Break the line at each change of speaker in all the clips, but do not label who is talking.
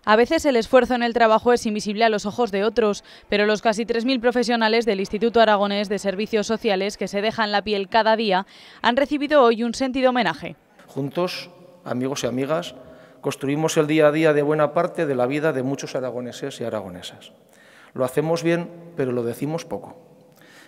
A veces el esfuerzo en el trabajo es invisible a los ojos de otros, pero los casi 3.000 profesionales del Instituto Aragonés de Servicios Sociales que se dejan la piel cada día han recibido hoy un sentido homenaje.
Juntos, amigos y amigas, construimos el día a día de buena parte de la vida de muchos aragoneses y aragonesas. Lo hacemos bien, pero lo decimos poco.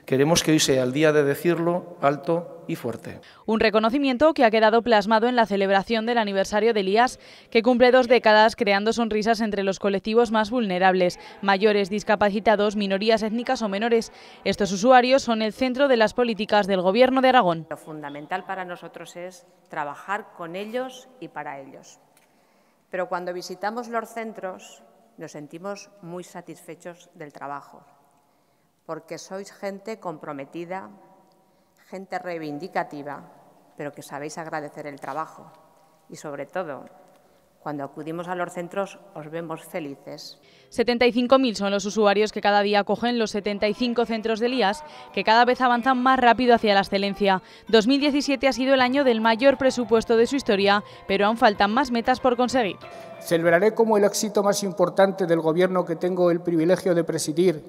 Queremos que hoy sea el día de decirlo alto y fuerte.
Un reconocimiento que ha quedado plasmado en la celebración del aniversario del IAS, que cumple 2 décadas creando sonrisas entre los colectivos más vulnerables, mayores, discapacitados, minorías étnicas o menores. Estos usuarios son el centro de las políticas del Gobierno de Aragón.
Lo fundamental para nosotros es trabajar con ellos y para ellos. Pero cuando visitamos los centros nos sentimos muy satisfechos del trabajo, porque sois gente comprometida, gente reivindicativa, pero que sabéis agradecer el trabajo. Y sobre todo, cuando acudimos a los centros os vemos felices.
75.000 son los usuarios que cada día acogen los 75 centros del IAS, que cada vez avanzan más rápido hacia la excelencia. 2017 ha sido el año del mayor presupuesto de su historia, pero aún faltan más metas por conseguir.
Celebraré como el éxito más importante del Gobierno que tengo el privilegio de presidir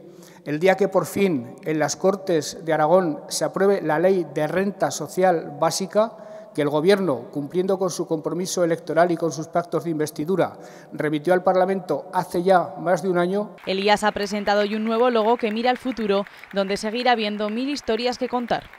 el día que por fin en las Cortes de Aragón se apruebe la Ley de Renta Social Básica, que el Gobierno, cumpliendo con su compromiso electoral y con sus pactos de investidura, remitió al Parlamento hace ya más de un año.
El IAS ha presentado hoy un nuevo logo que mira al futuro, donde seguirá habiendo 1000 historias que contar.